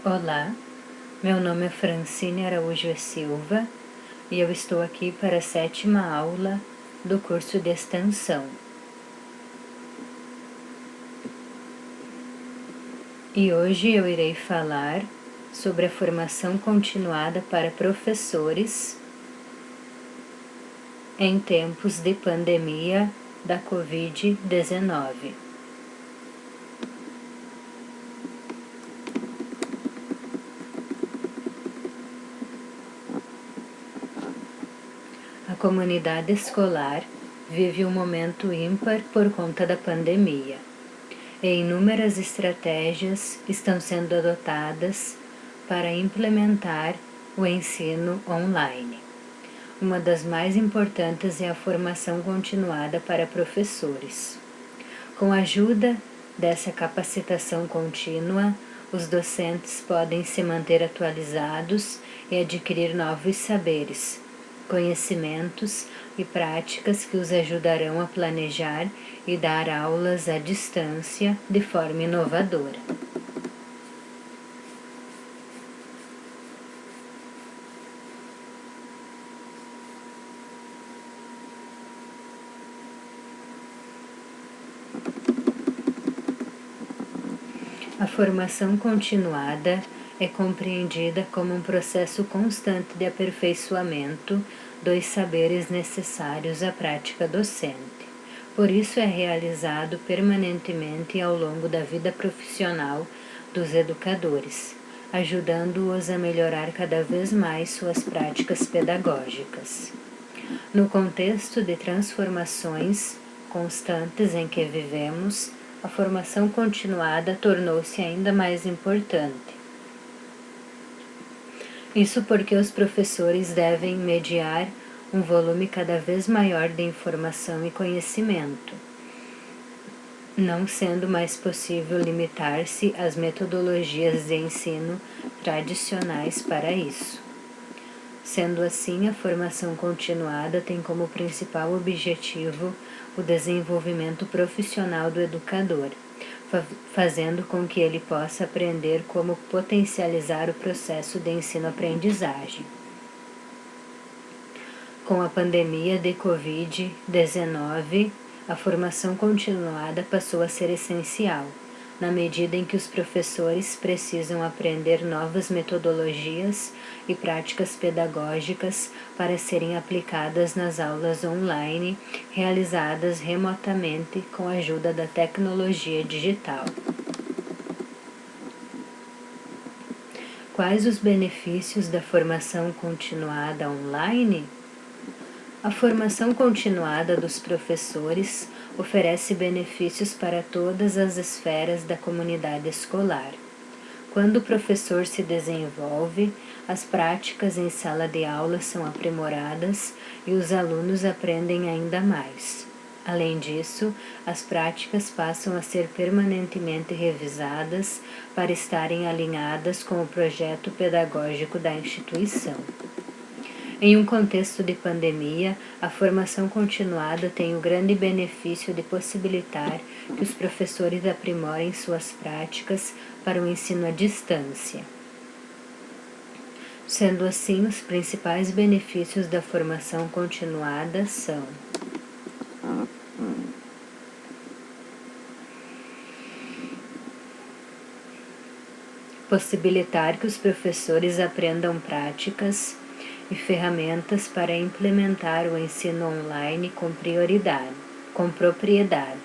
Olá, meu nome é Francine Araújo e Silva e eu estou aqui para a 7ª aula do curso de extensão. E hoje eu irei falar sobre a formação continuada para professores em tempos de pandemia da Covid-19. A comunidade escolar vive um momento ímpar por conta da pandemia, e inúmeras estratégias estão sendo adotadas para implementar o ensino online. Uma das mais importantes é a formação continuada para professores. Com a ajuda dessa capacitação contínua, os docentes podem se manter atualizados e adquirir novos saberes, conhecimentos e práticas que os ajudarão a planejar e dar aulas à distância de forma inovadora. A formação continuada é compreendida como um processo constante de aperfeiçoamento dos saberes necessários à prática docente. Por isso é realizado permanentemente ao longo da vida profissional dos educadores, ajudando-os a melhorar cada vez mais suas práticas pedagógicas. No contexto de transformações constantes em que vivemos, a formação continuada tornou-se ainda mais importante. Isso porque os professores devem mediar um volume cada vez maior de informação e conhecimento, não sendo mais possível limitar-se às metodologias de ensino tradicionais para isso. Sendo assim, a formação continuada tem como principal objetivo o desenvolvimento profissional do educador, fazendo com que ele possa aprender como potencializar o processo de ensino-aprendizagem. Com a pandemia de Covid-19, a formação continuada passou a ser essencial, na medida em que os professores precisam aprender novas metodologias e práticas pedagógicas para serem aplicadas nas aulas online realizadas remotamente com a ajuda da tecnologia digital. Quais os benefícios da formação continuada online? A formação continuada dos professores oferece benefícios para todas as esferas da comunidade escolar. Quando o professor se desenvolve, as práticas em sala de aula são aprimoradas e os alunos aprendem ainda mais. Além disso, as práticas passam a ser permanentemente revisadas para estarem alinhadas com o projeto pedagógico da instituição. Em um contexto de pandemia, a formação continuada tem o grande benefício de possibilitar que os professores aprimorem suas práticas para o ensino à distância. Sendo assim, os principais benefícios da formação continuada são: possibilitar que os professores aprendam práticas e ferramentas para implementar o ensino online com propriedade.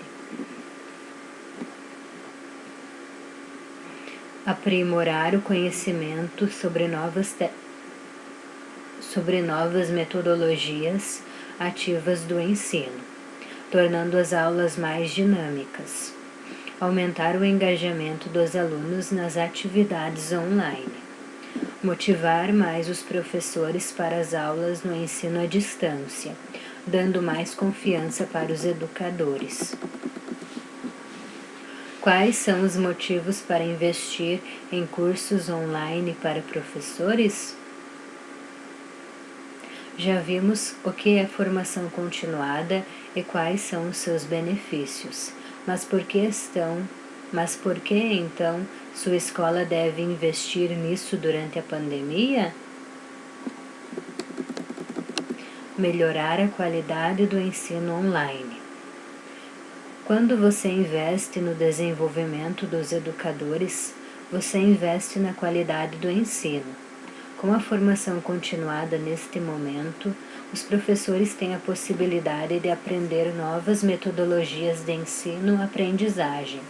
Aprimorar o conhecimento sobre novas metodologias ativas do ensino, tornando as aulas mais dinâmicas. Aumentar o engajamento dos alunos nas atividades online. Motivar mais os professores para as aulas no ensino à distância, dando mais confiança para os educadores. Quais são os motivos para investir em cursos online para professores? Já vimos o que é formação continuada e quais são os seus benefícios, mas por que então Sua escola deve investir nisso durante a pandemia? Melhorar a qualidade do ensino online. Quando você investe no desenvolvimento dos educadores, você investe na qualidade do ensino. Com a formação continuada neste momento, os professores têm a possibilidade de aprender novas metodologias de ensino-aprendizagem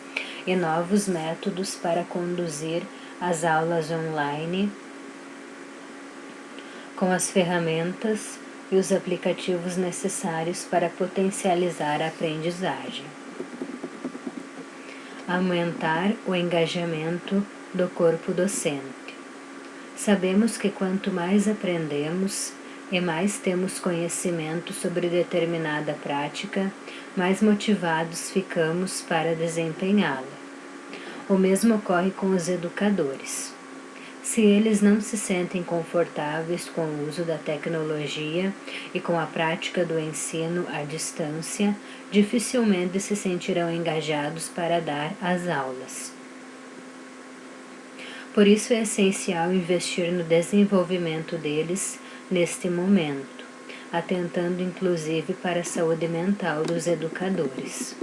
e novos métodos para conduzir as aulas online com as ferramentas e os aplicativos necessários para potencializar a aprendizagem. Aumentar o engajamento do corpo docente. Sabemos que quanto mais aprendemos e mais temos conhecimento sobre determinada prática, mais motivados ficamos para desempenhá-la. O mesmo ocorre com os educadores. Se eles não se sentem confortáveis com o uso da tecnologia e com a prática do ensino à distância, dificilmente se sentirão engajados para dar as aulas. Por isso é essencial investir no desenvolvimento deles neste momento, atentando inclusive para a saúde mental dos educadores.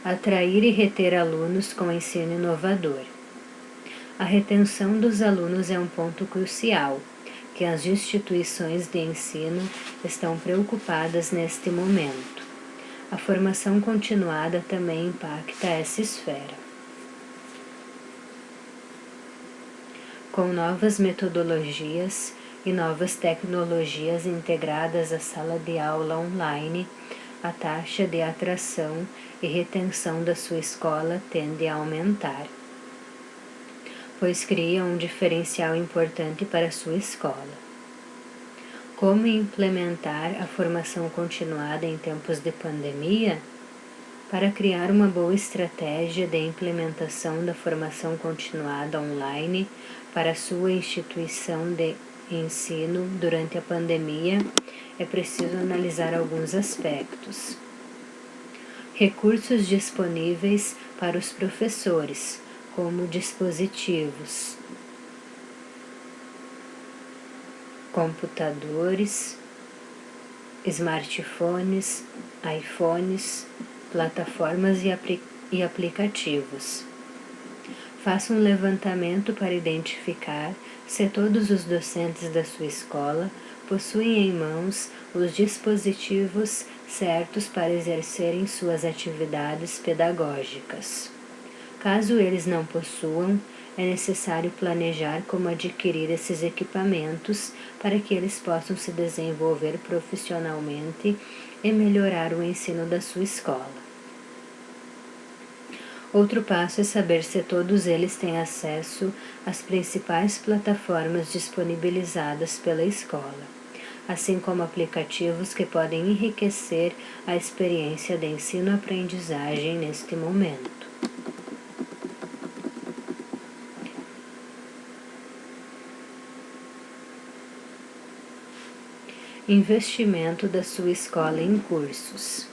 Atrair e reter alunos com ensino inovador. A retenção dos alunos é um ponto crucial, que as instituições de ensino estão preocupadas neste momento. A formação continuada também impacta essa esfera. Com novas metodologias e novas tecnologias integradas à sala de aula online, a taxa de atração e retenção da sua escola tende a aumentar, pois cria um diferencial importante para a sua escola. Como implementar a formação continuada em tempos de pandemia? Para criar uma boa estratégia de implementação da formação continuada online para a sua instituição de ensino durante a pandemia, é preciso analisar alguns aspectos. Recursos disponíveis para os professores, como dispositivos, computadores, smartphones, iPhones, plataformas e aplicativos. Faça um levantamento para identificar se todos os docentes da sua escola possuem em mãos os dispositivos certos para exercerem suas atividades pedagógicas. Caso eles não possuam, é necessário planejar como adquirir esses equipamentos para que eles possam se desenvolver profissionalmente e melhorar o ensino da sua escola. Outro passo é saber se todos eles têm acesso às principais plataformas disponibilizadas pela escola, assim como aplicativos que podem enriquecer a experiência de ensino-aprendizagem neste momento. Investimento da sua escola em cursos.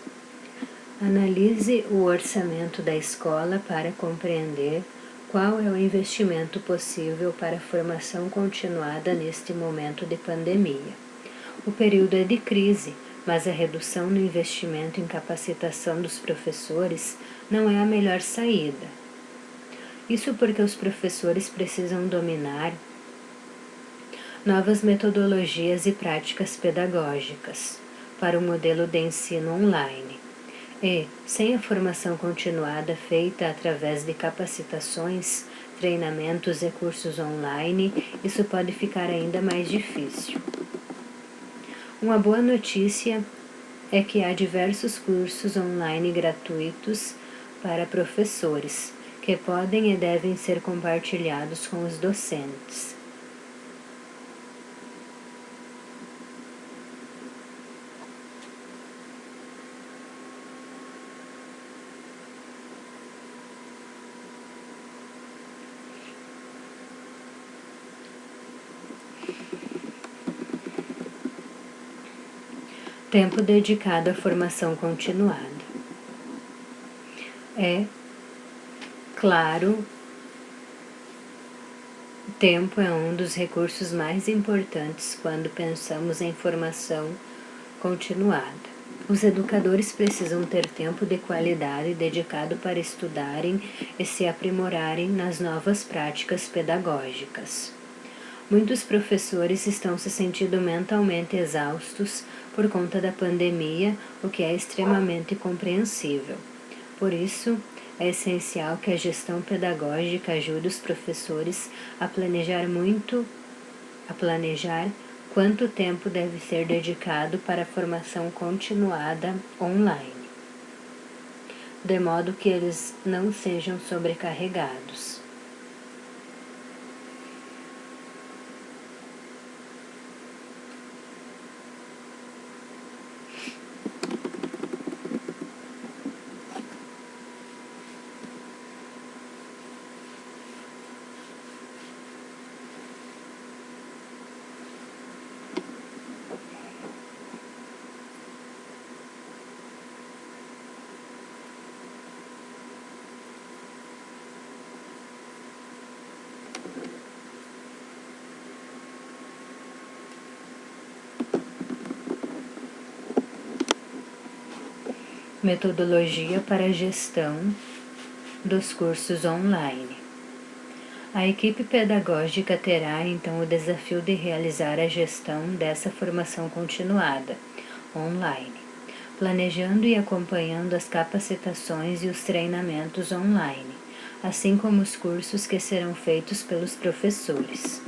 Analise o orçamento da escola para compreender qual é o investimento possível para a formação continuada neste momento de pandemia. O período é de crise, mas a redução no investimento em capacitação dos professores não é a melhor saída. Isso porque os professores precisam dominar novas metodologias e práticas pedagógicas para o modelo de ensino online. E, sem a formação continuada feita através de capacitações, treinamentos e cursos online, isso pode ficar ainda mais difícil. Uma boa notícia é que há diversos cursos online gratuitos para professores, que podem e devem ser compartilhados com os docentes. Tempo dedicado à formação continuada. É Claro, o tempo é um dos recursos mais importantes quando pensamos em formação continuada. Os educadores precisam ter tempo de qualidade dedicado para estudarem e se aprimorarem nas novas práticas pedagógicas. Muitos professores estão se sentindo mentalmente exaustos por conta da pandemia, o que é extremamente compreensível. Por isso, é essencial que a gestão pedagógica ajude os professores a planejar quanto tempo deve ser dedicado para a formação continuada online, de modo que eles não sejam sobrecarregados. Metodologia para a gestão dos cursos online. A equipe pedagógica terá então o desafio de realizar a gestão dessa formação continuada online, planejando e acompanhando as capacitações e os treinamentos online, assim como os cursos que serão feitos pelos professores.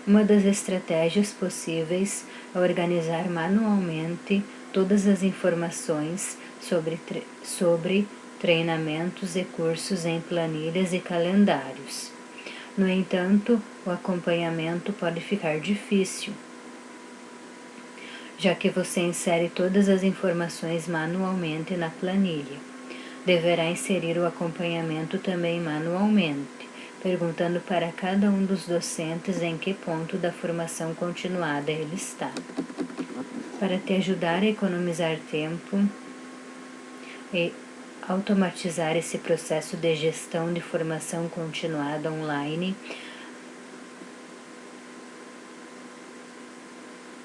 Uma das estratégias possíveis é organizar manualmente todas as informações sobre treinamentos e cursos em planilhas e calendários. No entanto, o acompanhamento pode ficar difícil, já que você insere todas as informações manualmente na planilha. Deverá inserir o acompanhamento também manualmente, perguntando para cada um dos docentes em que ponto da formação continuada ele está. Para te ajudar a economizar tempo e automatizar esse processo de gestão de formação continuada online,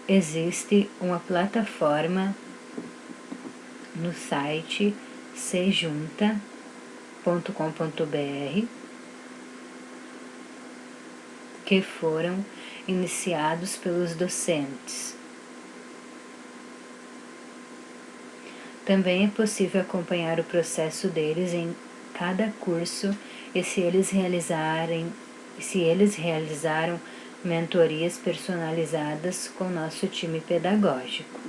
existe uma plataforma no site sejunta.com.br que foram iniciados pelos docentes. Também é possível acompanhar o processo deles em cada curso e se eles realizaram mentorias personalizadas com nosso time pedagógico.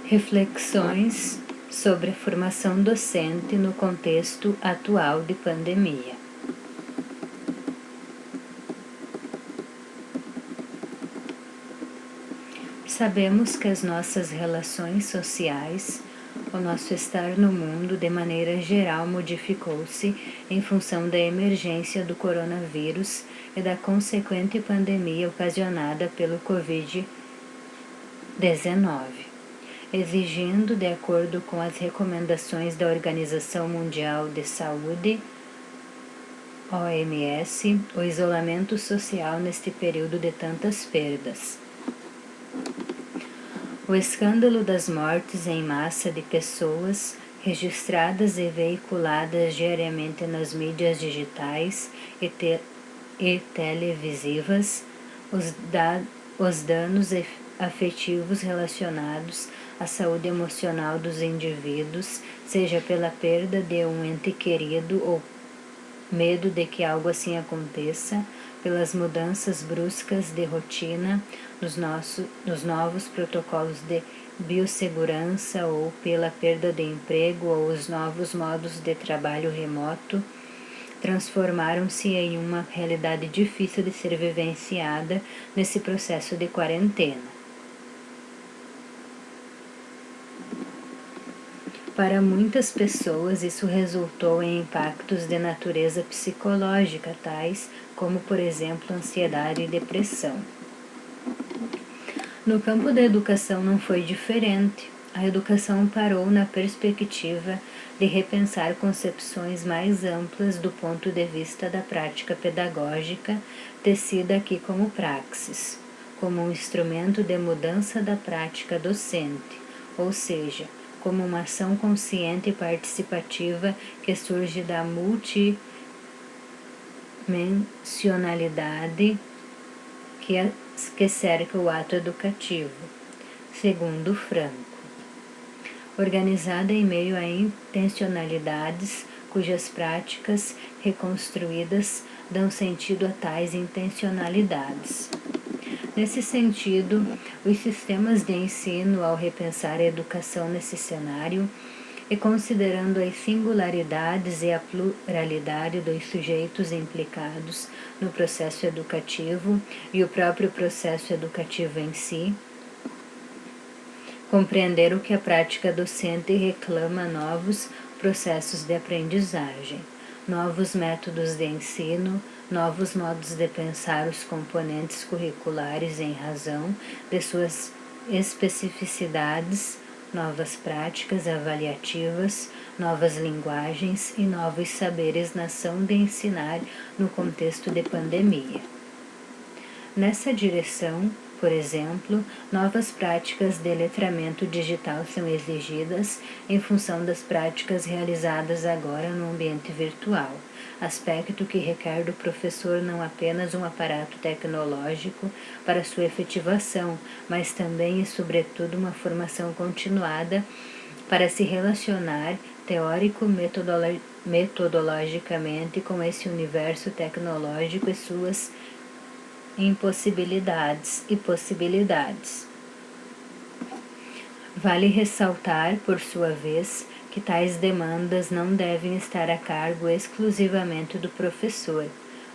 Reflexões sobre a formação docente no contexto atual de pandemia. Sabemos que as nossas relações sociais, o nosso estar no mundo de maneira geral modificou-se em função da emergência do coronavírus e da consequente pandemia ocasionada pelo Covid-19. Exigindo, de acordo com as recomendações da Organização Mundial de Saúde, OMS, o isolamento social neste período de tantas perdas. O escândalo das mortes em massa de pessoas, registradas e veiculadas diariamente nas mídias digitais e televisivas, os danos afetivos relacionados à saúde emocional dos indivíduos, seja pela perda de um ente querido ou medo de que algo assim aconteça, pelas mudanças bruscas de rotina, nos novos protocolos de biossegurança ou pela perda de emprego ou os novos modos de trabalho remoto, transformaram-se em uma realidade difícil de ser vivenciada nesse processo de quarentena. Para muitas pessoas, isso resultou em impactos de natureza psicológica, tais como, por exemplo, ansiedade e depressão. No campo da educação não foi diferente. A educação parou na perspectiva de repensar concepções mais amplas do ponto de vista da prática pedagógica, tecida aqui como praxis, como um instrumento de mudança da prática docente, ou seja, como uma ação consciente e participativa que surge da multidimensionalidade que cerca o ato educativo, segundo Franco. Organizada em meio a intencionalidades cujas práticas reconstruídas dão sentido a tais intencionalidades. Nesse sentido, os sistemas de ensino, ao repensar a educação nesse cenário, e considerando as singularidades e a pluralidade dos sujeitos implicados no processo educativo e o próprio processo educativo em si, compreender o que a prática docente reclama novos processos de aprendizagem, novos métodos de ensino, novos modos de pensar os componentes curriculares em razão de suas especificidades, novas práticas avaliativas, novas linguagens e novos saberes na ação de ensinar no contexto de pandemia. Nessa direção, por exemplo, novas práticas de letramento digital são exigidas em função das práticas realizadas agora no ambiente virtual, aspecto que requer do professor não apenas um aparato tecnológico para sua efetivação, mas também e sobretudo uma formação continuada para se relacionar teórico-metodologicamente com esse universo tecnológico e suas impossibilidades e possibilidades. Vale ressaltar, por sua vez, que tais demandas não devem estar a cargo exclusivamente do professor,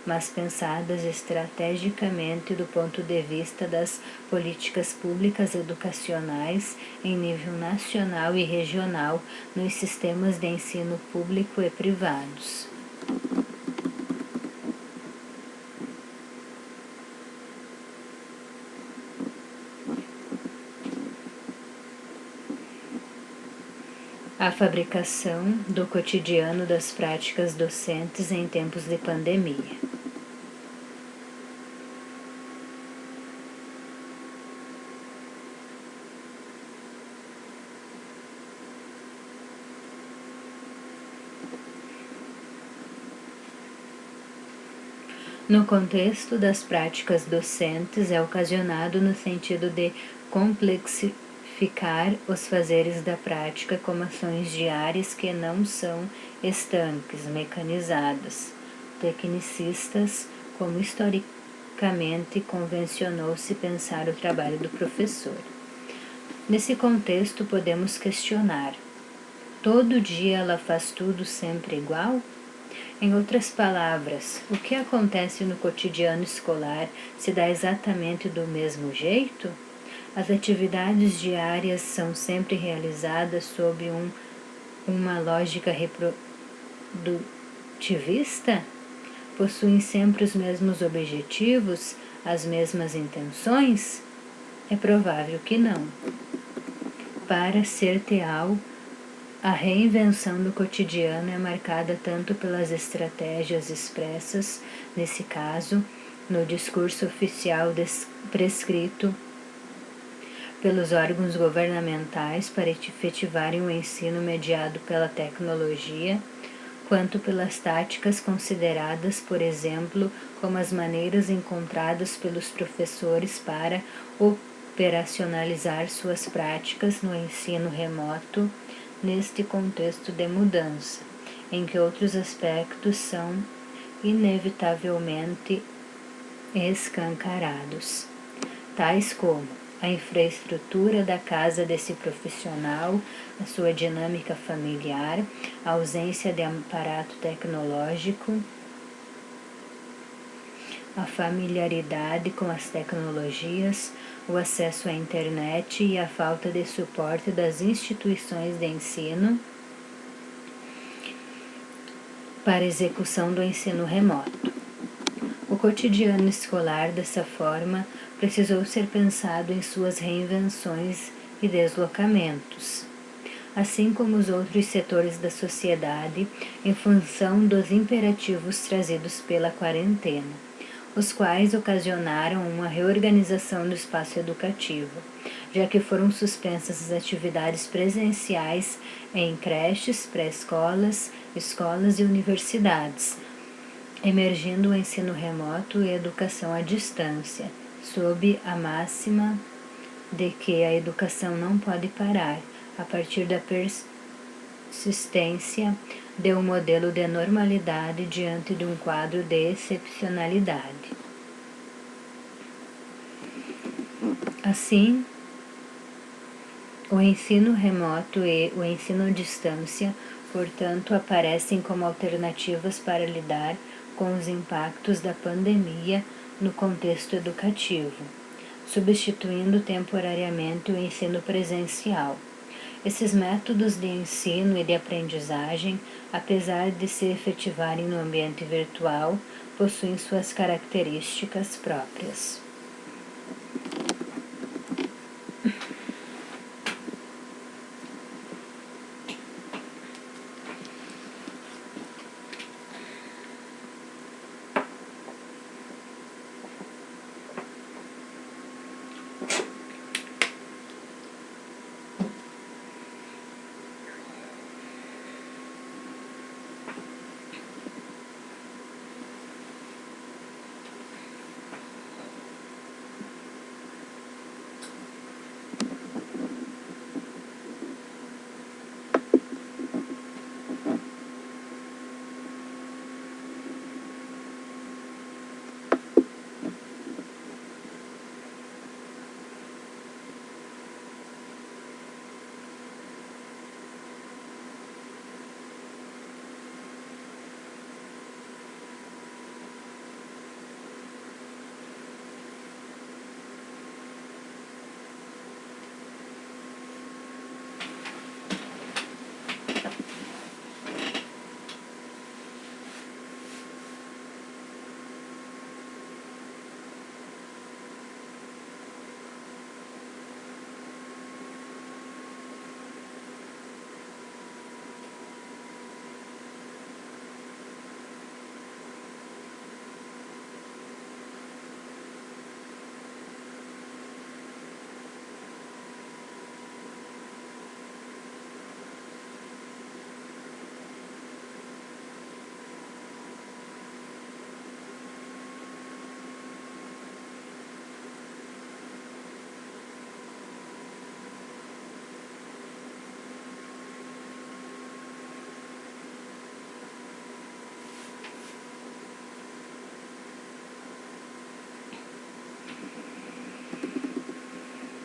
mas pensadas estrategicamente do ponto de vista das políticas públicas educacionais em nível nacional e regional nos sistemas de ensino público e privados. A fabricação do cotidiano das práticas docentes em tempos de pandemia. No contexto das práticas docentes, é ocasionado no sentido de complexificar os fazeres da prática como ações diárias que não são estanques, mecanizadas, tecnicistas, como historicamente convencionou-se pensar o trabalho do professor. Nesse contexto, podemos questionar: todo dia ela faz tudo sempre igual? Em outras palavras, o que acontece no cotidiano escolar se dá exatamente do mesmo jeito? As atividades diárias são sempre realizadas sob uma lógica reprodutivista? Possuem sempre os mesmos objetivos, as mesmas intenções? É provável que não. Para ser teal, a reinvenção do cotidiano é marcada tanto pelas estratégias expressas, nesse caso, no discurso oficial prescrito pelos órgãos governamentais para efetivarem o ensino mediado pela tecnologia, quanto pelas táticas consideradas, por exemplo, como as maneiras encontradas pelos professores para operacionalizar suas práticas no ensino remoto neste contexto de mudança, em que outros aspectos são inevitavelmente escancarados, tais como a infraestrutura da casa desse profissional, a sua dinâmica familiar, a ausência de aparato tecnológico, a familiaridade com as tecnologias, o acesso à internet e a falta de suporte das instituições de ensino para a execução do ensino remoto. O cotidiano escolar, dessa forma, precisou ser pensado em suas reinvenções e deslocamentos, assim como os outros setores da sociedade, em função dos imperativos trazidos pela quarentena, os quais ocasionaram uma reorganização do espaço educativo, já que foram suspensas as atividades presenciais em creches, pré-escolas, escolas e universidades, emergindo o ensino remoto e a educação à distância, sob a máxima de que a educação não pode parar a partir da persistência de um modelo de normalidade diante de um quadro de excepcionalidade. Assim, o ensino remoto e o ensino à distância, portanto, aparecem como alternativas para lidar com os impactos da pandemia no contexto educativo, substituindo temporariamente o ensino presencial. Esses métodos de ensino e de aprendizagem, apesar de se efetivarem no ambiente virtual, possuem suas características próprias.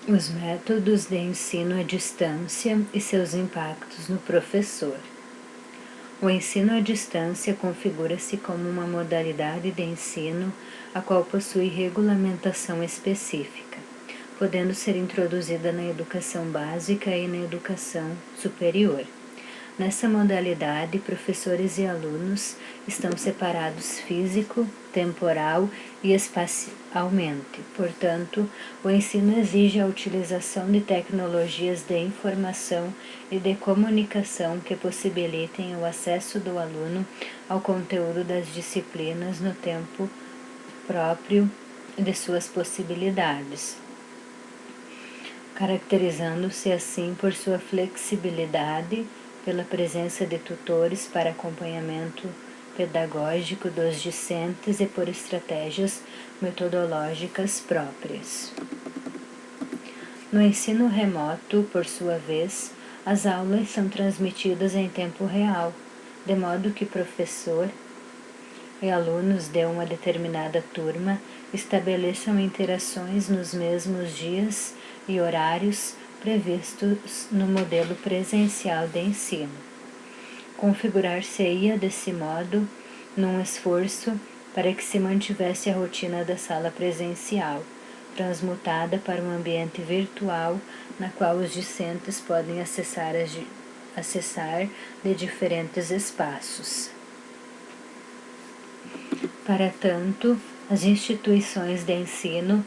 Os métodos de ensino à distância e seus impactos no professor. O ensino à distância configura-se como uma modalidade de ensino a qual possui regulamentação específica, podendo ser introduzida na educação básica e na educação superior. Nessa modalidade, professores e alunos estão separados físico, temporal e espacialmente. Portanto, o ensino exige a utilização de tecnologias de informação e de comunicação que possibilitem o acesso do aluno ao conteúdo das disciplinas no tempo próprio de suas possibilidades, caracterizando-se assim por sua flexibilidade, pela presença de tutores para acompanhamento pedagógico dos discentes e por estratégias metodológicas próprias. No ensino remoto, por sua vez, as aulas são transmitidas em tempo real, de modo que professor e alunos de uma determinada turma estabeleçam interações nos mesmos dias e horários previstos no modelo presencial de ensino. Configurar-se-ia desse modo num esforço para que se mantivesse a rotina da sala presencial, transmutada para um ambiente virtual na qual os discentes podem acessar de diferentes espaços. Para tanto, as instituições de ensino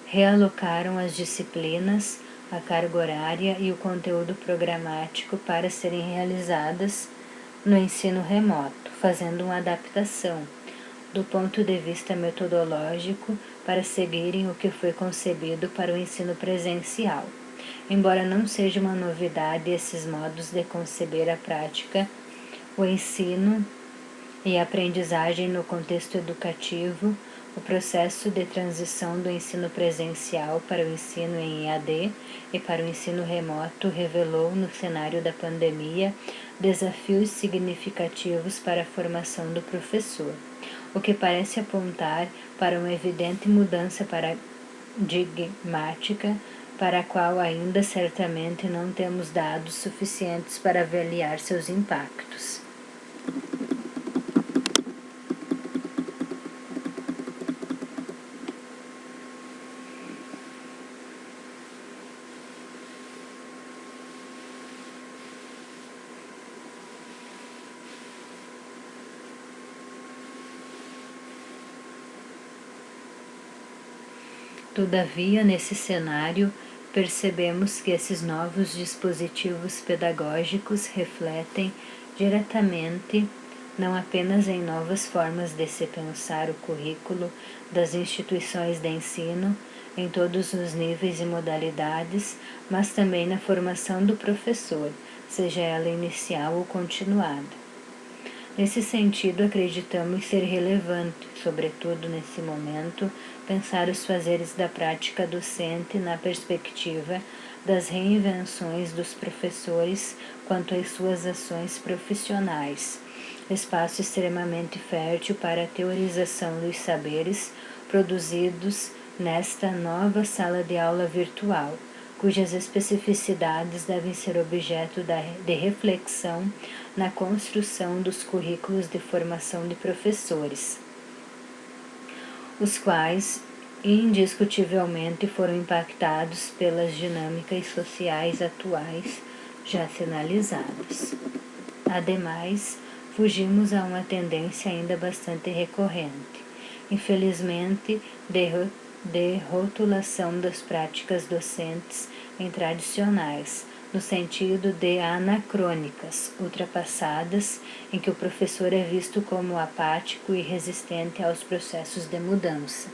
realocaram as disciplinas, a carga horária e o conteúdo programático para serem realizadas no ensino remoto, fazendo uma adaptação do ponto de vista metodológico para seguirem o que foi concebido para o ensino presencial. Embora não seja uma novidade esses modos de conceber a prática, o ensino e a aprendizagem no contexto educativo, o processo de transição do ensino presencial para o ensino em EAD e para o ensino remoto revelou no cenário da pandemia desafios significativos para a formação do professor, o que parece apontar para uma evidente mudança paradigmática para a qual ainda certamente não temos dados suficientes para avaliar seus impactos. Todavia, nesse cenário, percebemos que esses novos dispositivos pedagógicos refletem diretamente não apenas em novas formas de se pensar o currículo das instituições de ensino em todos os níveis e modalidades, mas também na formação do professor, seja ela inicial ou continuada. Nesse sentido, acreditamos ser relevante, sobretudo nesse momento, pensar os fazeres da prática docente na perspectiva das reinvenções dos professores quanto às suas ações profissionais, espaço extremamente fértil para a teorização dos saberes produzidos nesta nova sala de aula virtual, cujas especificidades devem ser objeto de reflexão na construção dos currículos de formação de professores, os quais indiscutivelmente foram impactados pelas dinâmicas sociais atuais já sinalizadas. Ademais, fugimos a uma tendência ainda bastante recorrente, infelizmente, de rotulação das práticas docentes em tradicionais, no sentido de anacrônicas, ultrapassadas, em que o professor é visto como apático e resistente aos processos de mudança,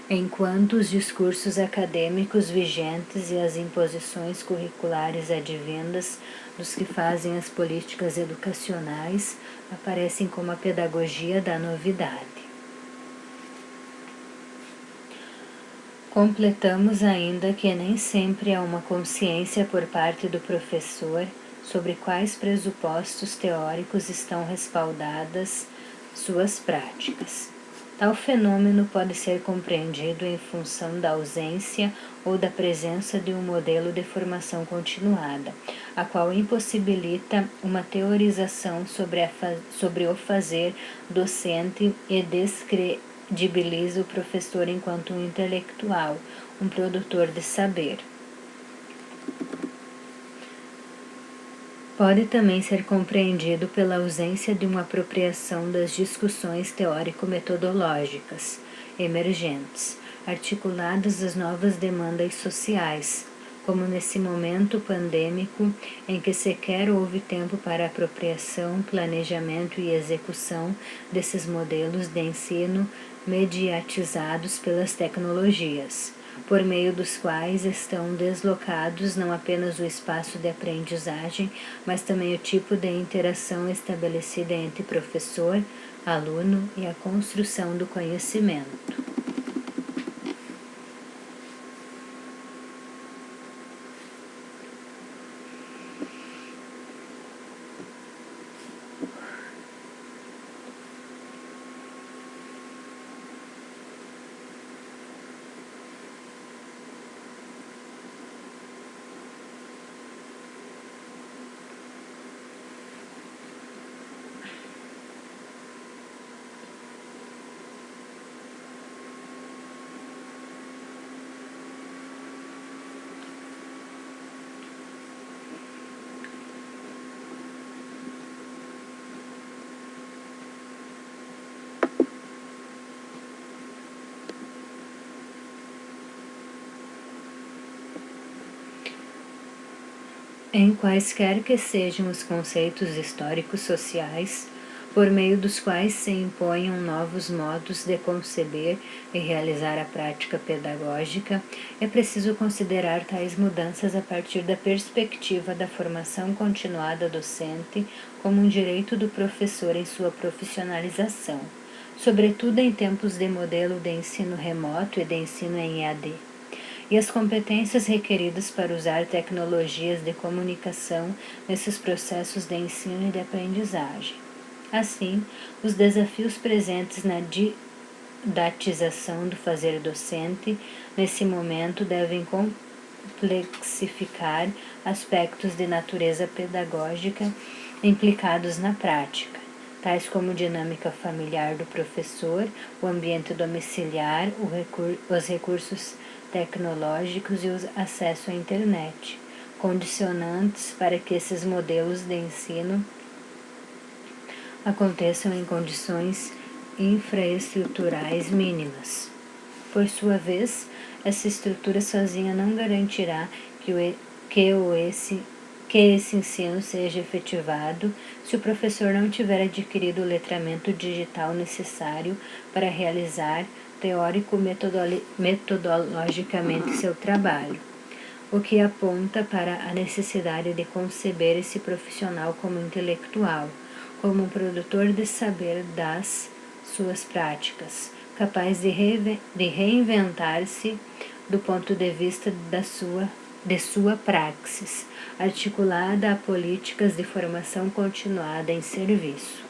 enquanto os discursos acadêmicos vigentes e as imposições curriculares advindas dos que fazem as políticas educacionais aparecem como a pedagogia da novidade. Completamos ainda que nem sempre há uma consciência por parte do professor sobre quais pressupostos teóricos estão respaldadas suas práticas. Tal fenômeno pode ser compreendido em função da ausência ou da presença de um modelo de formação continuada, a qual impossibilita uma teorização sobre o fazer docente e descredibiliza o professor enquanto um intelectual, um produtor de saber. Pode também ser compreendido pela ausência de uma apropriação das discussões teórico-metodológicas emergentes, articuladas às novas demandas sociais, como nesse momento pandêmico em que sequer houve tempo para apropriação, planejamento e execução desses modelos de ensino mediatizados pelas tecnologias, por meio dos quais estão deslocados não apenas o espaço de aprendizagem, mas também o tipo de interação estabelecida entre professor, aluno e a construção do conhecimento. em quaisquer que sejam os conceitos históricos sociais, por meio dos quais se imponham novos modos de conceber e realizar a prática pedagógica, é preciso considerar tais mudanças a partir da perspectiva da formação continuada docente como um direito do professor em sua profissionalização, sobretudo em tempos de modelo de ensino remoto e de ensino em EAD, e as competências requeridas para usar tecnologias de comunicação nesses processos de ensino e de aprendizagem. Assim, os desafios presentes na didatização do fazer docente nesse momento devem complexificar aspectos de natureza pedagógica implicados na prática, tais como dinâmica familiar do professor, o ambiente domiciliar, os recursos tecnológicos e o acesso à internet, condicionantes para que esses modelos de ensino aconteçam em condições infraestruturais mínimas. Por sua vez, essa estrutura sozinha não garantirá que esse ensino seja efetivado se o professor não tiver adquirido o letramento digital necessário para realizar teórico-metodologicamente seu trabalho, o que aponta para a necessidade de conceber esse profissional como intelectual, como um produtor de saber das suas práticas, capaz de reinventar-se do ponto de vista de sua praxis, articulada a políticas de formação continuada em serviço.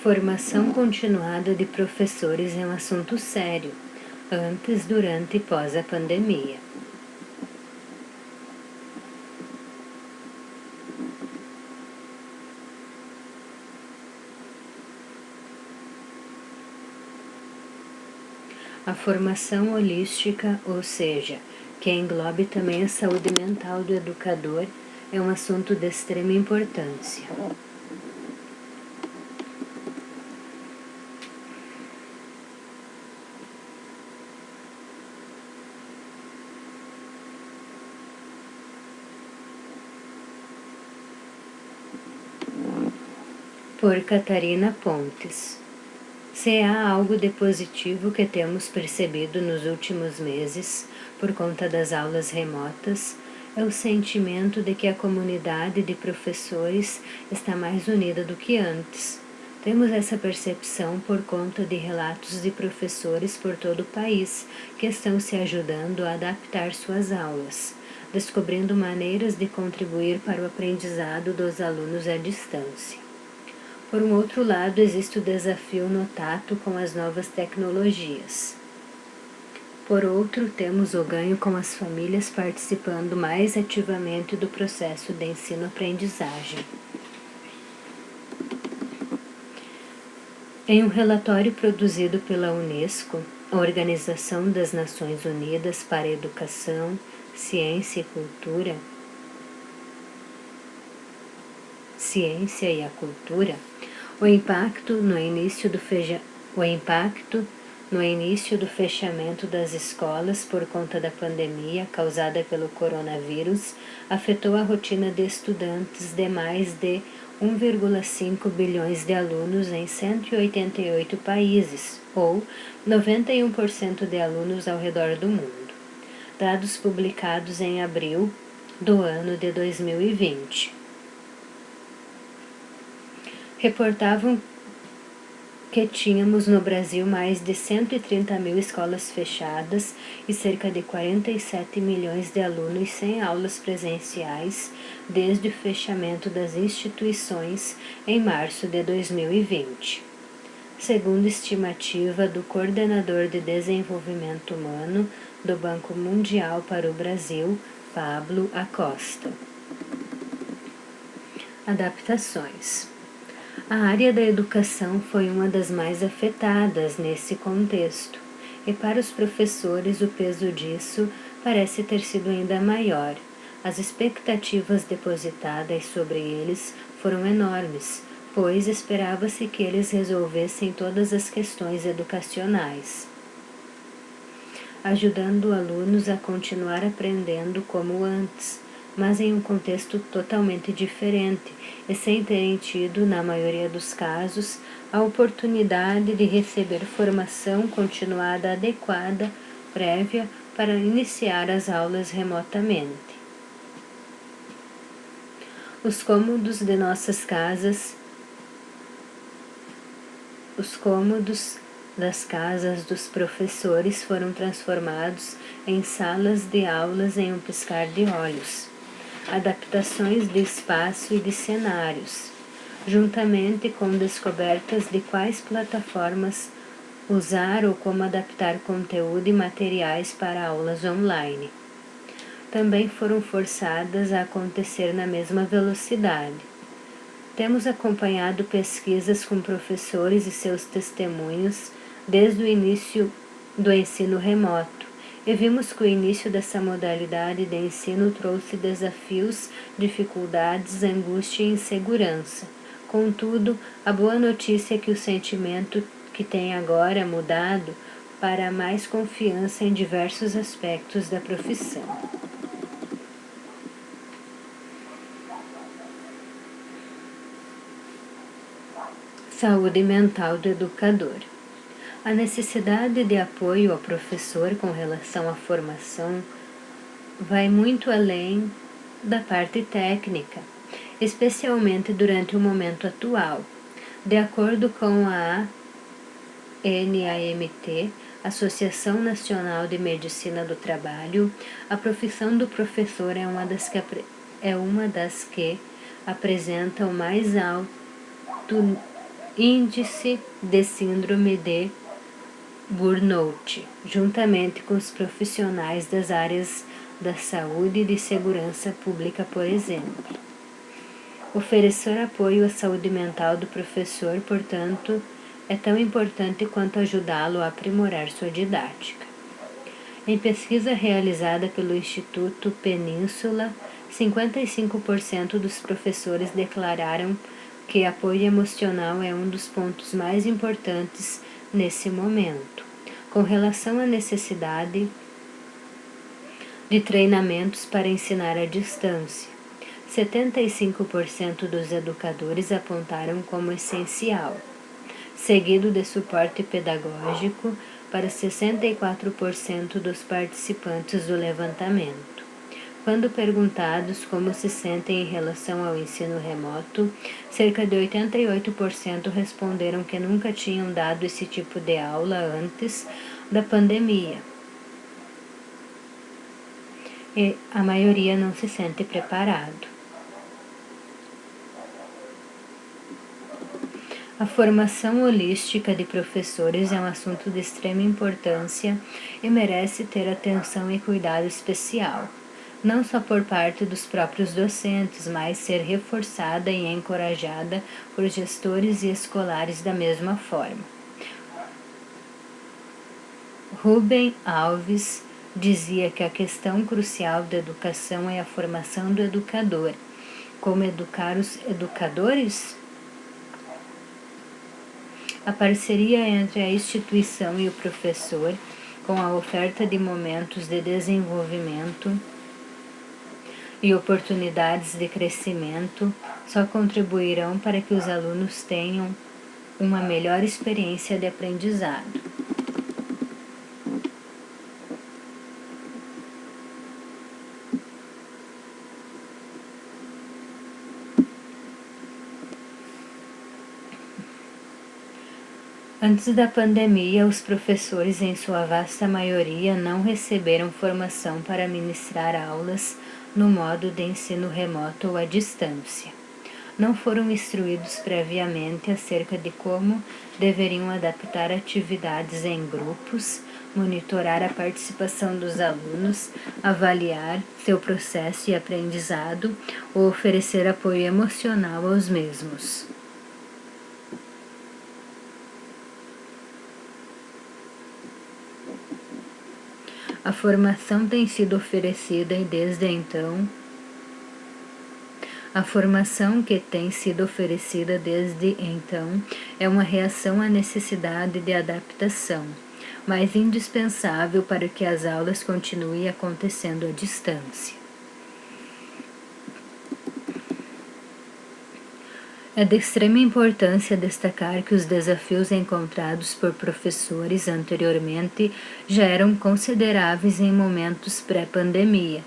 Formação continuada de professores é um assunto sério, antes, durante e pós a pandemia. A formação holística, ou seja, que englobe também a saúde mental do educador, é um assunto de extrema importância. Por Catarina Pontes. Se há algo de positivo que temos percebido nos últimos meses, por conta das aulas remotas, é o sentimento de que a comunidade de professores está mais unida do que antes. Temos essa percepção por conta de relatos de professores por todo o país que estão se ajudando a adaptar suas aulas, descobrindo maneiras de contribuir para o aprendizado dos alunos à distância. Por um outro lado, existe o desafio no tato com as novas tecnologias. Por outro, temos o ganho com as famílias participando mais ativamente do processo de ensino-aprendizagem. Em um relatório produzido pela Unesco, a Organização das Nações Unidas para a Educação, Ciência e Cultura, o impacto no início do fechamento das escolas por conta da pandemia causada pelo coronavírus afetou a rotina de estudantes de mais de 1,5 bilhões de alunos em 188 países, ou 91% de alunos ao redor do mundo. Dados publicados em abril do ano de 2020. Reportavam que tínhamos no Brasil mais de 130 mil escolas fechadas e cerca de 47 milhões de alunos sem aulas presenciais desde o fechamento das instituições em março de 2020. Segundo estimativa do Coordenador de Desenvolvimento Humano do Banco Mundial para o Brasil, Pablo Acosta. Adaptações. A área da educação foi uma das mais afetadas nesse contexto, e para os professores o peso disso parece ter sido ainda maior. As expectativas depositadas sobre eles foram enormes, pois esperava-se que eles resolvessem todas as questões educacionais, ajudando alunos a continuar aprendendo como antes, mas em um contexto totalmente diferente e sem terem tido, na maioria dos casos, a oportunidade de receber formação continuada adequada prévia para iniciar as aulas remotamente. Os cômodos de nossas casas, os cômodos das casas dos professores foram transformados em salas de aulas em um piscar de olhos. Adaptações de espaço e de cenários, juntamente com descobertas de quais plataformas usar ou como adaptar conteúdo e materiais para aulas online. Também foram forçadas a acontecer na mesma velocidade. Temos acompanhado pesquisas com professores e seus testemunhos desde o início do ensino remoto, e vimos que o início dessa modalidade de ensino trouxe desafios, dificuldades, angústia e insegurança. Contudo, a boa notícia é que o sentimento que tem agora mudado para mais confiança em diversos aspectos da profissão. Saúde mental do educador. A necessidade de apoio ao professor com relação à formação vai muito além da parte técnica, especialmente durante o momento atual. De acordo com a ANAMT, Associação Nacional de Medicina do Trabalho, a profissão do professor é uma das que apresenta o mais alto índice de síndrome de burnout, juntamente com os profissionais das áreas da saúde e de segurança pública, por exemplo. Oferecer apoio à saúde mental do professor, portanto, é tão importante quanto ajudá-lo a aprimorar sua didática. Em pesquisa realizada pelo Instituto Península, 55% dos professores declararam que apoio emocional é um dos pontos mais importantes nesse momento. Com relação à necessidade de treinamentos para ensinar à distância, 75% dos educadores apontaram como essencial, seguido de suporte pedagógico para 64% dos participantes do levantamento. Quando perguntados como se sentem em relação ao ensino remoto, cerca de 88% responderam que nunca tinham dado esse tipo de aula antes da pandemia. E a maioria não se sente preparado. A formação holística de professores é um assunto de extrema importância e merece ter atenção e cuidado especial, não só por parte dos próprios docentes, mas ser reforçada e encorajada por gestores e escolares da mesma forma. Rubem Alves dizia que a questão crucial da educação é a formação do educador. Como educar os educadores? A parceria entre a instituição e o professor, com a oferta de momentos de desenvolvimento e oportunidades de crescimento, só contribuirão para que os alunos tenham uma melhor experiência de aprendizado. Antes da pandemia, os professores, em sua vasta maioria, não receberam formação para ministrar aulas no modo de ensino remoto ou à distância. Não foram instruídos previamente acerca de como deveriam adaptar atividades em grupos, monitorar a participação dos alunos, avaliar seu processo de aprendizado ou oferecer apoio emocional aos mesmos. A formação tem sido oferecida e desde então A formação que tem sido oferecida desde então é uma reação à necessidade de adaptação, mas indispensável para que as aulas continuem acontecendo à distância. É de extrema importância destacar que os desafios encontrados por professores anteriormente já eram consideráveis em momentos pré-pandemia,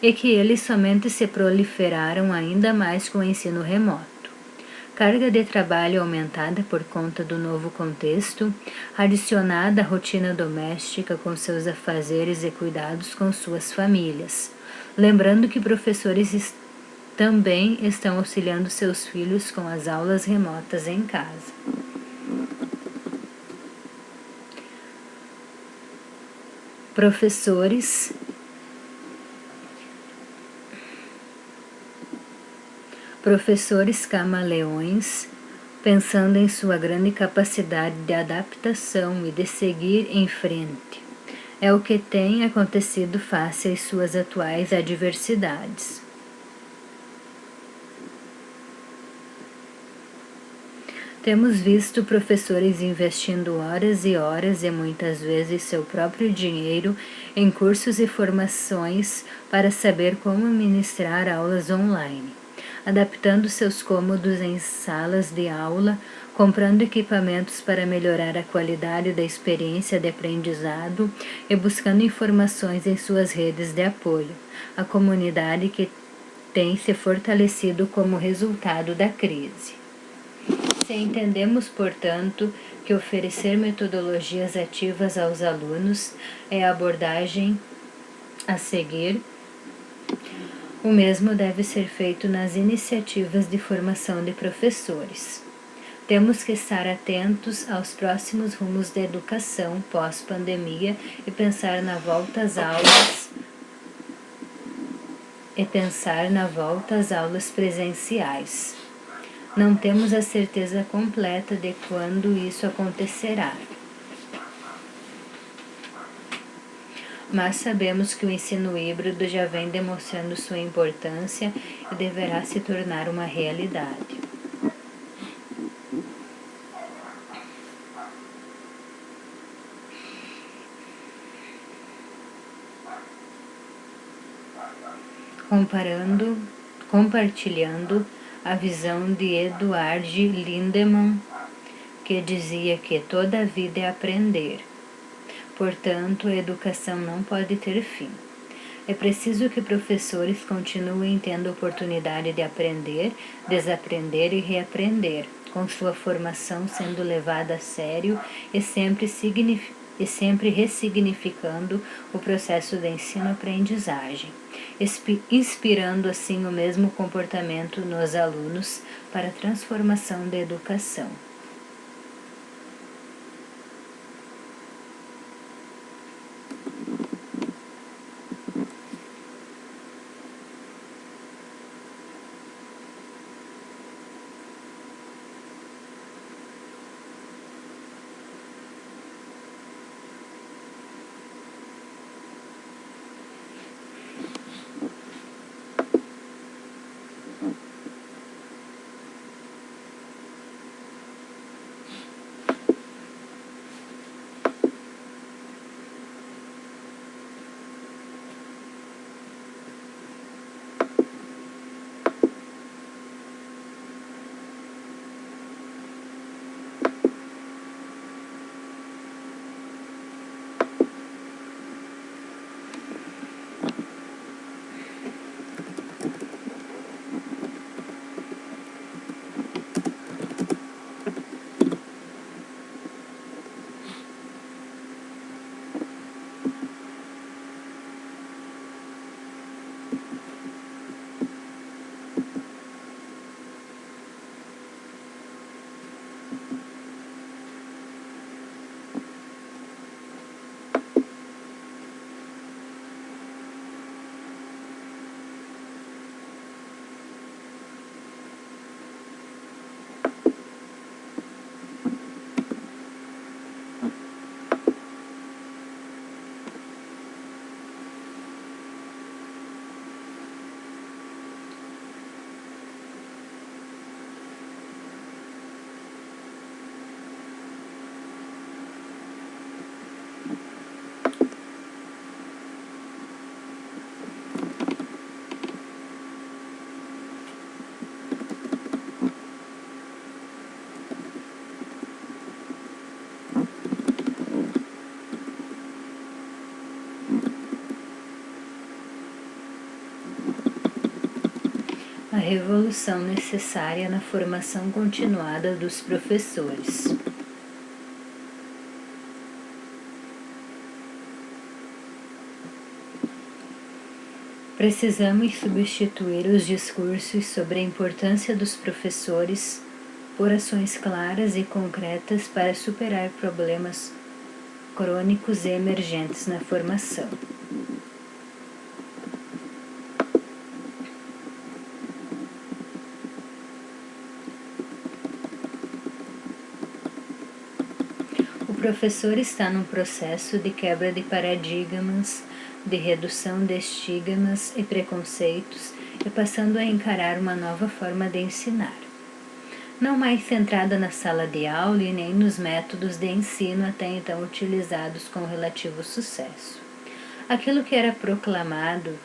e que eles somente se proliferaram ainda mais com o ensino remoto. Carga de trabalho aumentada por conta do novo contexto, adicionada à rotina doméstica com seus afazeres e cuidados com suas famílias. Lembrando que professores também estão auxiliando seus filhos com as aulas remotas em casa. Professores camaleões, pensando em sua grande capacidade de adaptação e de seguir em frente. É o que tem acontecido face às suas atuais adversidades. Temos visto professores investindo horas e horas e muitas vezes seu próprio dinheiro em cursos e formações para saber como ministrar aulas online, adaptando seus cômodos em salas de aula, comprando equipamentos para melhorar a qualidade da experiência de aprendizado e buscando informações em suas redes de apoio, a comunidade que tem se fortalecido como resultado da crise. Se entendemos, portanto, que oferecer metodologias ativas aos alunos é a abordagem a seguir, o mesmo deve ser feito nas iniciativas de formação de professores. Temos que estar atentos aos próximos rumos da educação pós-pandemia e pensar na volta às aulas presenciais. Não temos a certeza completa de quando isso acontecerá, mas sabemos que o ensino híbrido já vem demonstrando sua importância e deverá se tornar uma realidade. Compartilhando a visão de Eduard Lindemann, que dizia que toda a vida é aprender. Portanto, a educação não pode ter fim. É preciso que professores continuem tendo a oportunidade de aprender, desaprender e reaprender, com sua formação sendo levada a sério e sempre ressignificando o processo de ensino-aprendizagem, inspirando assim o mesmo comportamento nos alunos para a transformação da educação. A revolução necessária na formação continuada dos professores. Precisamos substituir os discursos sobre a importância dos professores por ações claras e concretas para superar problemas crônicos e emergentes na formação. O professor está num processo de quebra de paradigmas, de redução de estigmas e preconceitos e passando a encarar uma nova forma de ensinar. Não mais centrada na sala de aula e nem nos métodos de ensino até então utilizados com relativo sucesso. Aquilo que era proclamado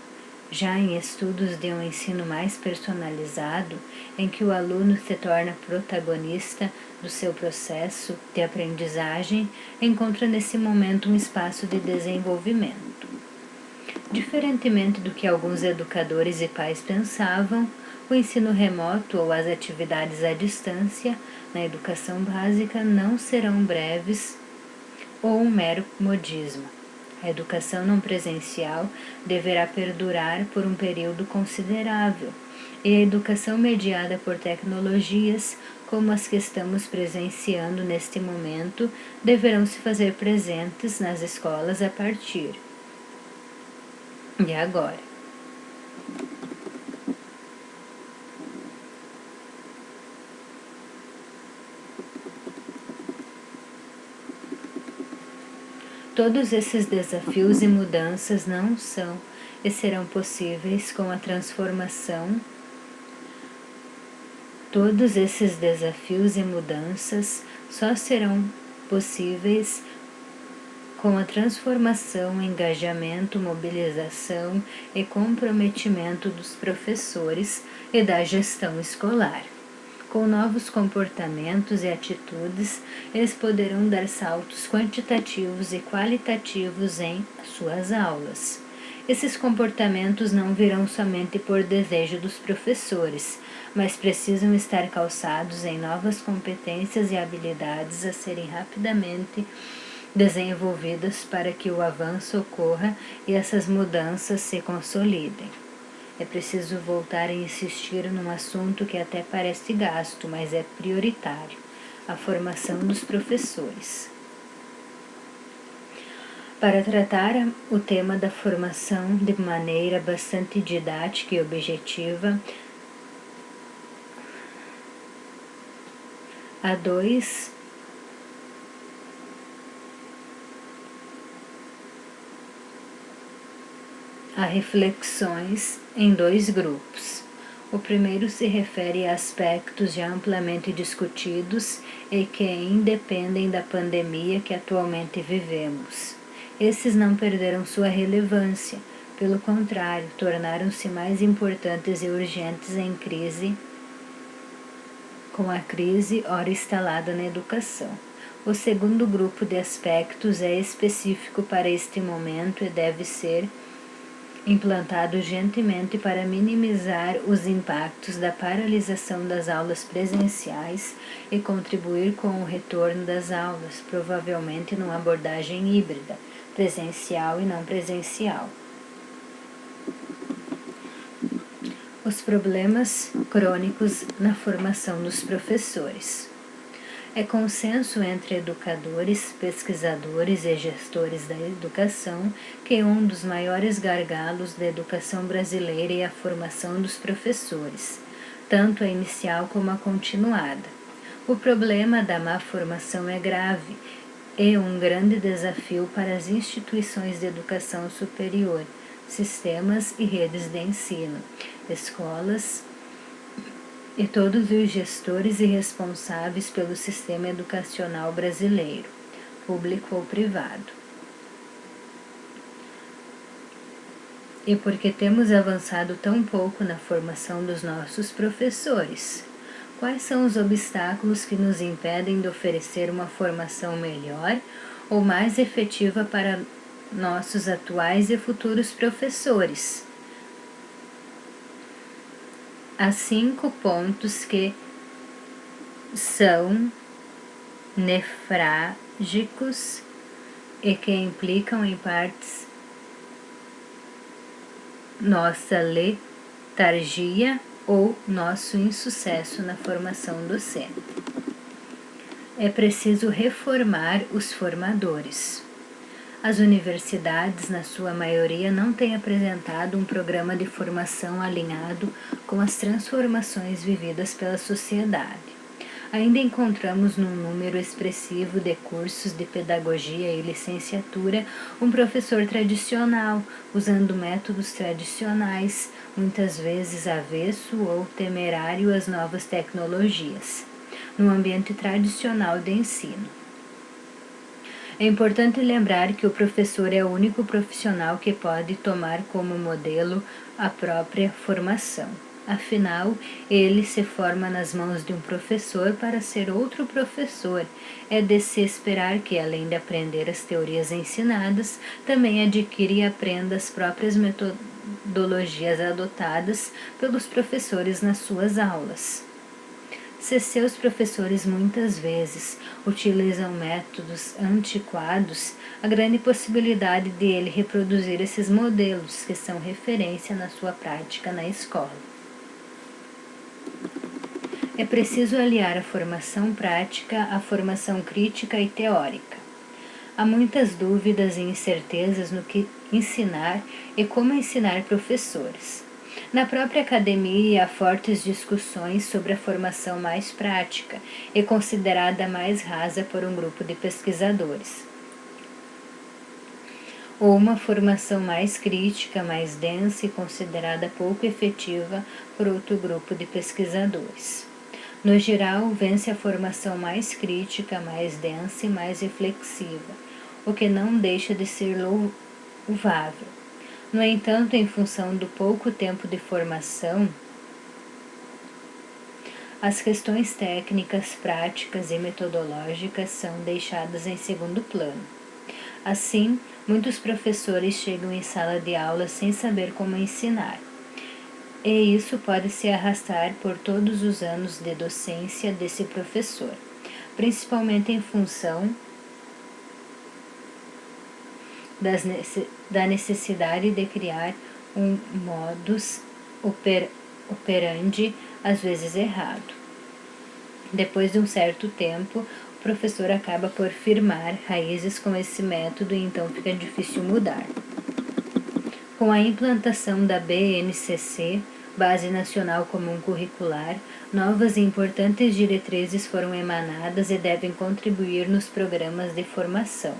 já em estudos de um ensino mais personalizado, em que o aluno se torna protagonista do seu processo de aprendizagem, encontra nesse momento um espaço de desenvolvimento. Diferentemente do que alguns educadores e pais pensavam, o ensino remoto ou as atividades à distância na educação básica não serão breves ou um mero modismo. A educação não presencial deverá perdurar por um período considerável, e a educação mediada por tecnologias, como as que estamos presenciando neste momento, deverão se fazer presentes nas escolas a partir de agora. Todos esses desafios e mudanças não são e serão possíveis com a transformação. Todos esses desafios e mudanças só serão possíveis com a transformação, engajamento, mobilização e comprometimento dos professores e da gestão escolar. Com novos comportamentos e atitudes, eles poderão dar saltos quantitativos e qualitativos em suas aulas. Esses comportamentos não virão somente por desejo dos professores, mas precisam estar calçados em novas competências e habilidades a serem rapidamente desenvolvidas para que o avanço ocorra e essas mudanças se consolidem. É preciso voltar a insistir num assunto que até parece gasto, mas é prioritário: a formação dos professores. Para tratar o tema da formação de maneira bastante didática e objetiva, há reflexões em dois grupos. O primeiro se refere a aspectos já amplamente discutidos e que independem da pandemia que atualmente vivemos. Esses não perderam sua relevância, pelo contrário, tornaram-se mais importantes e urgentes com a crise ora instalada na educação. O segundo grupo de aspectos é específico para este momento e deve ser implantado urgentemente para minimizar os impactos da paralisação das aulas presenciais e contribuir com o retorno das aulas, provavelmente numa abordagem híbrida, presencial e não presencial. Os problemas crônicos na formação dos professores. É consenso entre educadores, pesquisadores e gestores da educação que um dos maiores gargalos da educação brasileira é a formação dos professores, tanto a inicial como a continuada. O problema da má formação é grave e um grande desafio para as instituições de educação superior, sistemas e redes de ensino, escolas e todos os gestores e responsáveis pelo sistema educacional brasileiro, público ou privado. E porque temos avançado tão pouco na formação dos nossos professores? Quais são os obstáculos que nos impedem de oferecer uma formação melhor ou mais efetiva para nossos atuais e futuros professores? Há 5 pontos que são nefrálgicos e que implicam em partes nossa letargia ou nosso insucesso na formação docente. É preciso reformar os formadores. As universidades, na sua maioria, não têm apresentado um programa de formação alinhado com as transformações vividas pela sociedade. Ainda encontramos num número expressivo de cursos de pedagogia e licenciatura um professor tradicional, usando métodos tradicionais, muitas vezes avesso ou temerário às novas tecnologias, no ambiente tradicional de ensino. É importante lembrar que o professor é o único profissional que pode tomar como modelo a própria formação. Afinal, ele se forma nas mãos de um professor para ser outro professor. É de se esperar que, além de aprender as teorias ensinadas, também adquire e aprenda as próprias metodologias adotadas pelos professores nas suas aulas. Se seus professores muitas vezes utilizam métodos antiquados, há grande possibilidade de ele reproduzir esses modelos que são referência na sua prática na escola. É preciso aliar a formação prática à formação crítica e teórica. Há muitas dúvidas e incertezas no que ensinar e como ensinar professores. Na própria academia há fortes discussões sobre a formação mais prática e considerada mais rasa por um grupo de pesquisadores, ou uma formação mais crítica, mais densa e considerada pouco efetiva por outro grupo de pesquisadores. No geral, vence a formação mais crítica, mais densa e mais reflexiva, o que não deixa de ser louvável. No entanto, em função do pouco tempo de formação, as questões técnicas, práticas e metodológicas são deixadas em segundo plano. Assim, muitos professores chegam em sala de aula sem saber como ensinar. E isso pode se arrastar por todos os anos de docência desse professor, principalmente em função da necessidade de criar um modus operandi, às vezes errado. Depois de um certo tempo, o professor acaba por firmar raízes com esse método e então fica difícil mudar. Com a implantação da BNCC, Base Nacional Comum Curricular, novas e importantes diretrizes foram emanadas e devem contribuir nos programas de formação,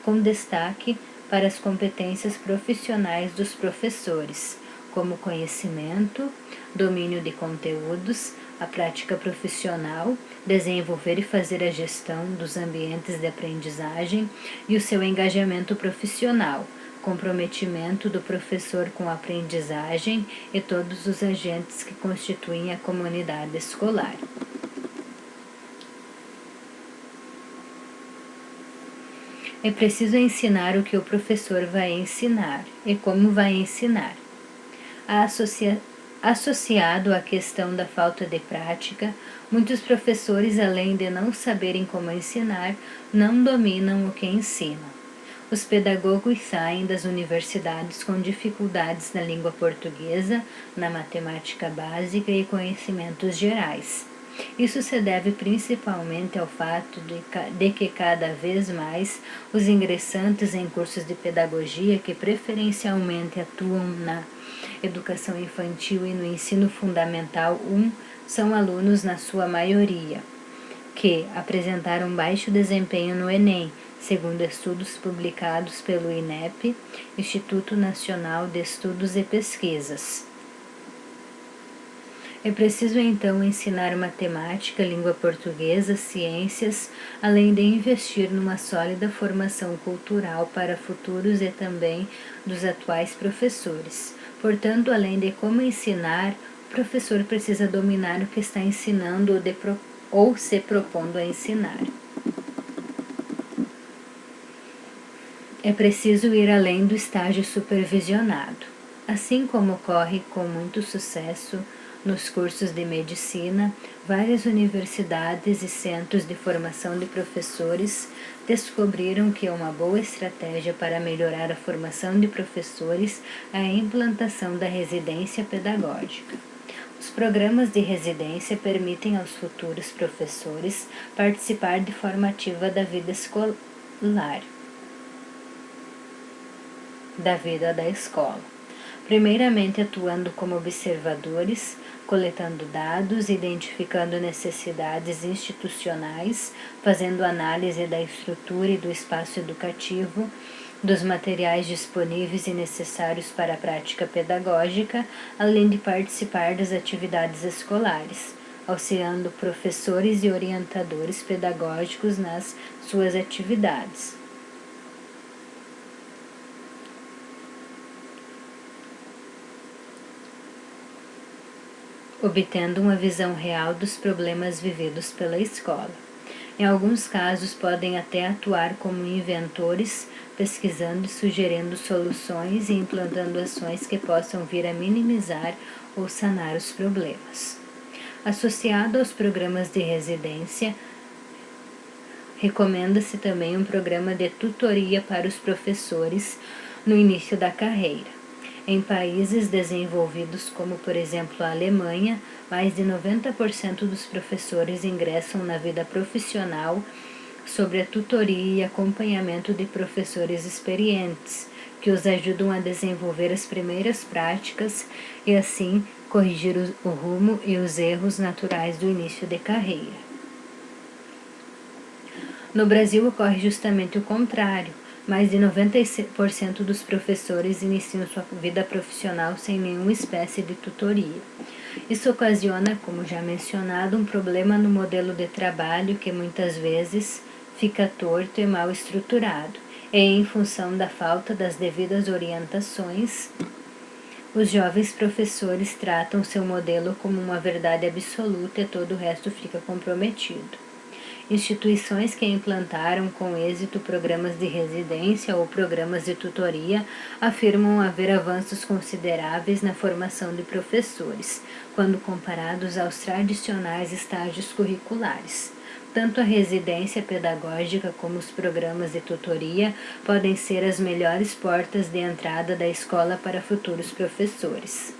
com destaque para as competências profissionais dos professores, como conhecimento, domínio de conteúdos, a prática profissional, desenvolver e fazer a gestão dos ambientes de aprendizagem e o seu engajamento profissional, comprometimento do professor com a aprendizagem e todos os agentes que constituem a comunidade escolar. É preciso ensinar o que o professor vai ensinar e como vai ensinar. Associado à questão da falta de prática, muitos professores, além de não saberem como ensinar, não dominam o que ensinam. Os pedagogos saem das universidades com dificuldades na língua portuguesa, na matemática básica e conhecimentos gerais. Isso se deve principalmente ao fato de que cada vez mais os ingressantes em cursos de pedagogia que preferencialmente atuam na educação infantil e no ensino fundamental 1 são alunos, na sua maioria, que apresentaram baixo desempenho no Enem, segundo estudos publicados pelo INEP, Instituto Nacional de Estudos e Pesquisas. É preciso então ensinar matemática, língua portuguesa, ciências, além de investir numa sólida formação cultural para futuros e também dos atuais professores. Portanto, além de como ensinar, o professor precisa dominar o que está ensinando ou se propondo a ensinar. É preciso ir além do estágio supervisionado. Assim como ocorre com muito sucesso nos cursos de medicina, várias universidades e centros de formação de professores descobriram que é uma boa estratégia para melhorar a formação de professores a implantação da residência pedagógica. Os programas de residência permitem aos futuros professores participar de forma ativa da vida escolar, da vida da escola. Primeiramente atuando como observadores, coletando dados, identificando necessidades institucionais, fazendo análise da estrutura e do espaço educativo, dos materiais disponíveis e necessários para a prática pedagógica, além de participar das atividades escolares, auxiliando professores e orientadores pedagógicos nas suas atividades. Obtendo uma visão real dos problemas vividos pela escola. Em alguns casos, podem até atuar como inventores, pesquisando e sugerindo soluções e implantando ações que possam vir a minimizar ou sanar os problemas. Associado aos programas de residência, recomenda-se também um programa de tutoria para os professores no início da carreira. Em países desenvolvidos como, por exemplo, a Alemanha, mais de 90% dos professores ingressam na vida profissional sobre a tutoria e acompanhamento de professores experientes, que os ajudam a desenvolver as primeiras práticas e, assim, corrigir o rumo e os erros naturais do início de carreira. No Brasil ocorre justamente o contrário. Mais de 90% dos professores iniciam sua vida profissional sem nenhuma espécie de tutoria. Isso ocasiona, como já mencionado, um problema no modelo de trabalho que muitas vezes fica torto e mal estruturado. E em função da falta das devidas orientações, os jovens professores tratam seu modelo como uma verdade absoluta e todo o resto fica comprometido. Instituições que implantaram com êxito programas de residência ou programas de tutoria afirmam haver avanços consideráveis na formação de professores, quando comparados aos tradicionais estágios curriculares. Tanto a residência pedagógica como os programas de tutoria podem ser as melhores portas de entrada da escola para futuros professores.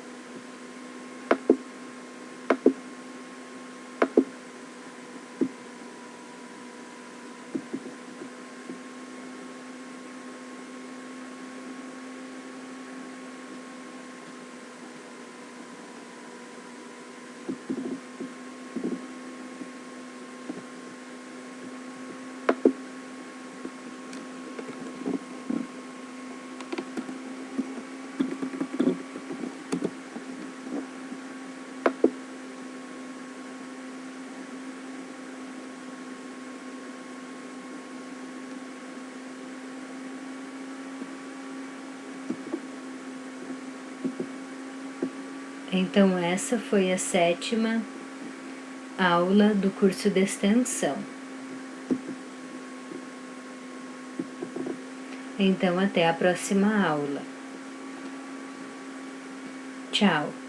Então, essa foi a 7ª aula do curso de extensão. Então, até a próxima aula. Tchau!